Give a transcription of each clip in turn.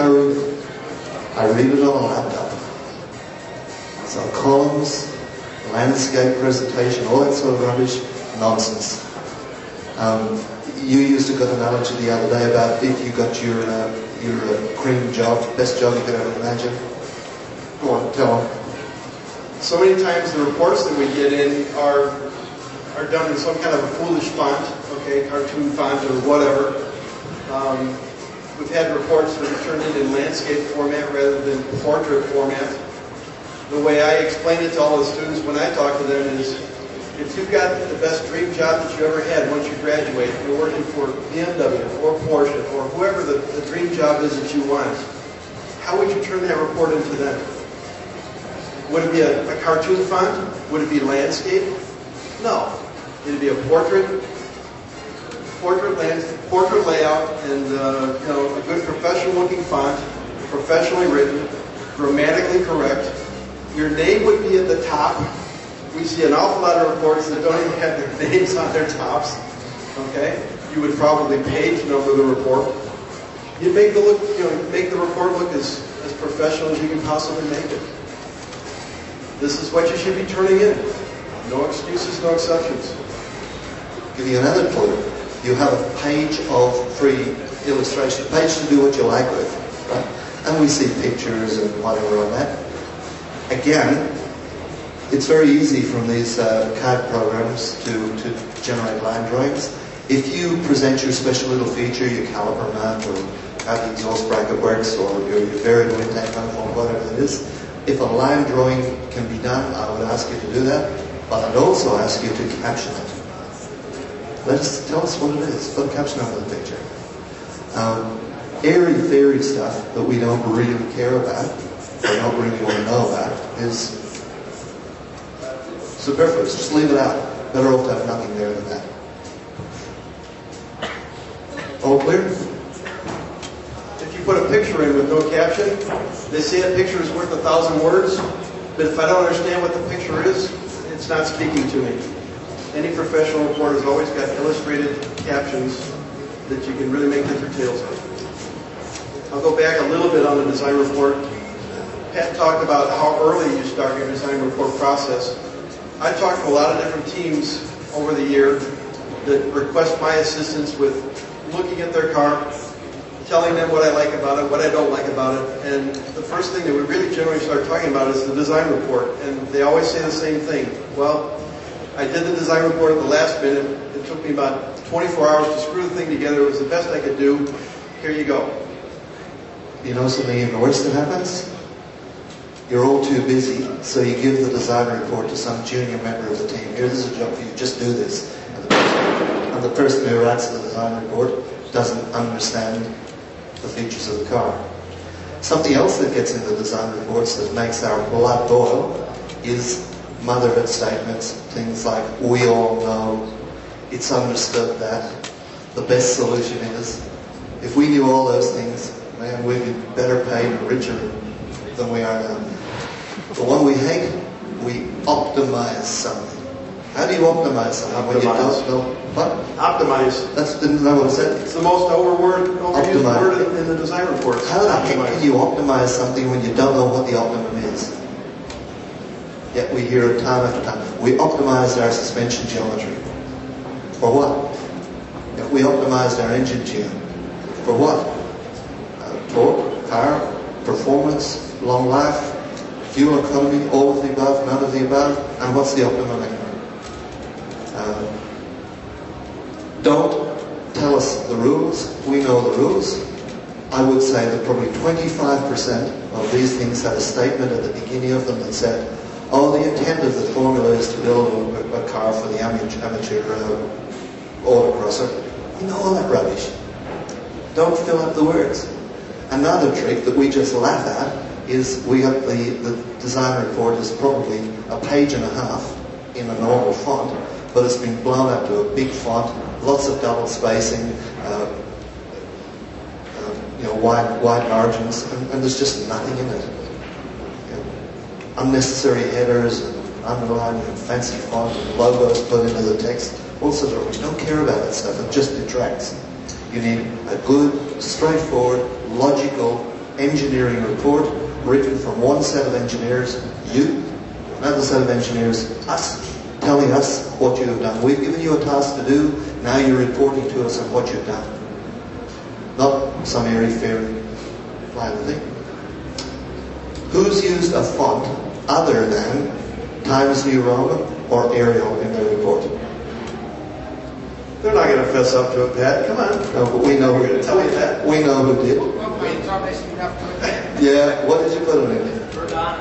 code, I read it on a laptop. So columns, landscape presentation, all that sort of rubbish, nonsense. You used a good analogy the other day about if you got your cream job, best job you could ever imagine. Go on, tell them. So many times the reports that we get in are done in some kind of a foolish font, okay, cartoon font or whatever. We've had reports that are turned in landscape format rather than portrait format. The way I explain it to all the students when I talk to them is, if you've got the best dream job that you ever had once you graduate, you're working for BMW or Porsche or whoever the dream job is that you want, how would you turn that report into them? Would it be a cartoon font? Would it be landscape? No. It'd be a portrait layout, and a good professional-looking font, professionally written, grammatically correct. Your name would be at the top. We see an awful lot of reports that don't even have their names on their tops. Okay, you would probably page number the report. You make the report look as professional as you can possibly make it. This is what you should be turning in. No excuses, no exceptions. Give you another clue. You have a page of free illustration, page to do what you like with, right? And we see pictures and whatever on that. Again, it's very easy from these CAD programs to generate line drawings. If you present your special little feature, your caliper map, or how the exhaust bracket works, or your variable intake manifold, whatever it is, if a line drawing can be done, I would ask you to do that, but I'd also ask you to caption it. Tell us what it is. Put a caption over the picture. Airy-fairy stuff that we don't really care about, or don't really want to know about, is superfluous. Just leave it out. Better off to have nothing there than that. All clear? If you put a picture in with no caption, they say a picture is worth 1,000 words, but if I don't understand what the picture is, it's not speaking to me. Any professional report has always got illustrated captions that you can really make heads or tails of. I'll go back a little bit on the design report. Pat talked about how early you start your design report process. I talked to a lot of different teams over the year that request my assistance with looking at their car, telling them what I like about it, what I don't like about it, and the first thing that we really generally start talking about is the design report, and they always say the same thing. Well, I did the design report at the last minute. It took me about 24 hours to screw the thing together. It was the best I could do. Here you go. You know something even worse that happens? You're all too busy, so you give the design report to some junior member of the team. Here, this is a job for you. Just do this. And the person who writes the design report doesn't understand the features of the car. Something else that gets in the design reports that makes our blood boil is motherhood statements, things like, we all know, it's understood that, the best solution is. If we knew all those things, man, we'd be better paid and richer than we are now. The one we hate, we optimize something. How do you optimize something when you don't know? What? Optimize. Isn't that what it said? It's the most overused word in the design report. How the heck can you optimize something when you don't know what the optimum is? Yet we hear it time after time. We optimized our suspension geometry. For what? Yet we optimized our engine tune. For what? Torque, power, performance, long life, fuel economy, all of the above, none of the above. And what's the optimum anyway? Don't tell us the rules. We know the rules. I would say that probably 25% of these things had a statement at the beginning of them that said, oh, the intent of the formula is to build a car for the amateur autocrosser. You know all that rubbish. Don't fill up the words. Another trick that we just laugh at is we have the design report is probably a page and a half in a normal font, but it's been blown up to a big font, lots of double spacing, wide margins, and there's just nothing in it. Unnecessary headers and underlining and fancy font and logos put into the text, all sorts of rubbish. Don't care about that stuff, it just detracts. You need a good, straightforward, logical engineering report written from one set of engineers, you, another set of engineers, us, telling us what you have done. We've given you a task to do, now you're reporting to us on what you've done. Not some airy-fairy flying thing. Who's used a font other than Times New Roman or Arial in their report? They're not going to fess up to it, Pat. Come on. No, but we know We're going to tell you that. We know who did. Yeah, what did you put it in? Verdana.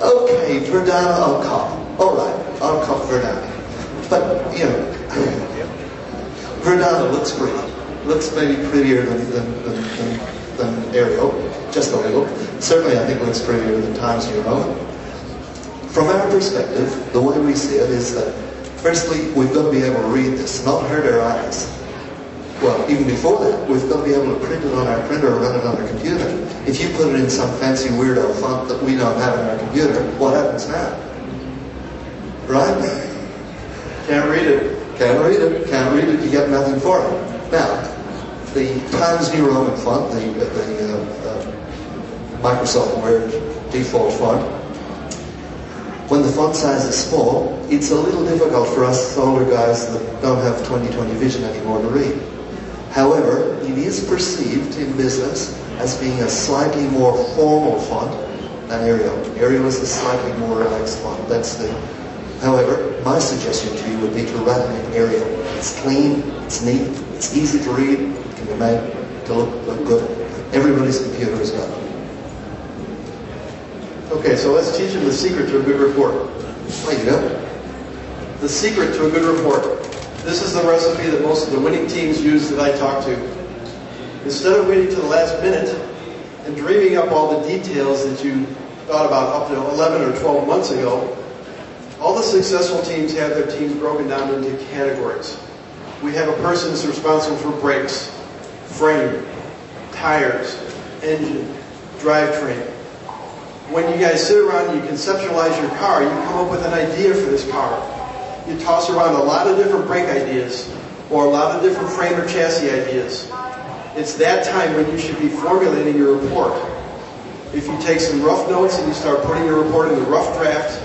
Okay, Verdana on cop. All right, on cop Verdana. But, you know, Verdana looks pretty. Looks maybe prettier than Arial, just a little. Certainly, I think looks prettier than Times New Roman. From our perspective, the way we see it is that, firstly, we've got to be able to read this, not hurt our eyes. Well, even before that, we've got to be able to print it on our printer or run it on our computer. If you put it in some fancy weirdo font that we don't have in our computer, what happens now? Right? Can't read it. Can't read it. Can't read it. You get nothing for it. Now, the Times New Roman font, the Microsoft Word default font, when the font size is small, it's a little difficult for us older guys that don't have 20/20 vision anymore to read. However, it is perceived in business as being a slightly more formal font than Arial. Arial is a slightly more relaxed font. However, my suggestion to you would be to write it in Arial. It's clean, it's neat, it's easy to read, it can be made to look good. Everybody's computer has got it. Okay, so let's teach them the secret to a good report. There you go. The secret to a good report. This is the recipe that most of the winning teams use that I talk to. Instead of waiting to the last minute and dreaming up all the details that you thought about up to 11 or 12 months ago, all the successful teams have their teams broken down into categories. We have a person who's responsible for brakes, frame, tires, engine, drivetrain. When you guys sit around and you conceptualize your car, you come up with an idea for this car. You toss around a lot of different brake ideas or a lot of different frame or chassis ideas. It's that time when you should be formulating your report. If you take some rough notes and you start putting your report in the rough draft,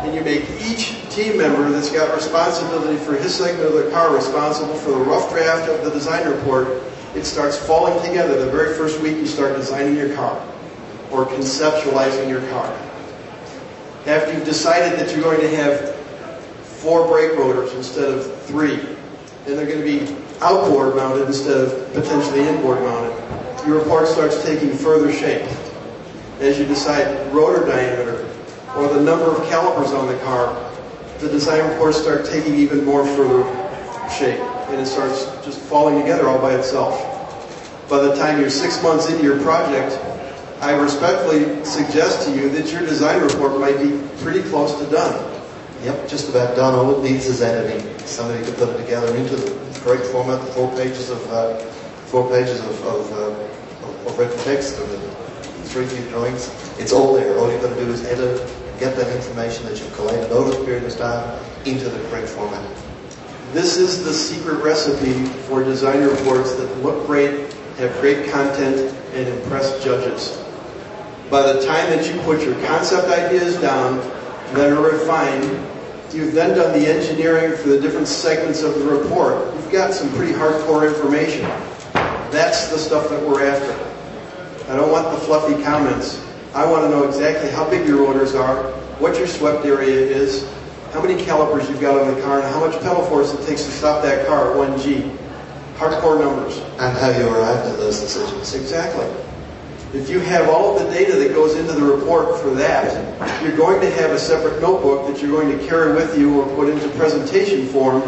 and you make each team member that's got responsibility for his segment of the car responsible for the rough draft of the design report, it starts falling together the very first week you start designing your car or conceptualizing your car. After you've decided that you're going to have 4 brake rotors instead of 3, and they're going to be outboard mounted instead of potentially inboard mounted, your report starts taking further shape. As you decide rotor diameter or the number of calipers on the car, the design reports start taking even more further shape, and it starts just falling together all by itself. By the time you're 6 months into your project, I respectfully suggest to you that your design report might be pretty close to done. Yep, just about done. All it needs is editing. Somebody could put it together into the correct format, the 4 pages of written text and the 3D drawings. It's all there. All you've got to do is edit, get that information that you've collated over the period of time into the correct format. This is the secret recipe for design reports that look great, have great content, and impress judges. By the time that you put your concept ideas down, that are refined, you've then done the engineering for the different segments of the report. You've got some pretty hardcore information. That's the stuff that we're after. I don't want the fluffy comments. I want to know exactly how big your rotors are, what your swept area is, how many calipers you've got on the car, and how much pedal force it takes to stop that car at 1G. Hardcore numbers. And how you arrived at those decisions. Exactly. If you have all of the data that goes into the report for that, you're going to have a separate notebook that you're going to carry with you or put into presentation form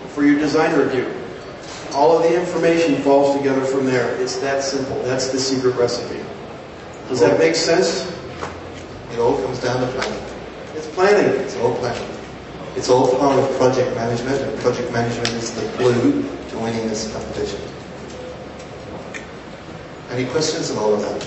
for your design review. All of the information falls together from there. It's that simple. That's the secret recipe. Does that make sense? It all comes down to planning. It's planning. It's all planning. It's all part of project management, and project management is the clue to winning this competition. Any questions on all of that?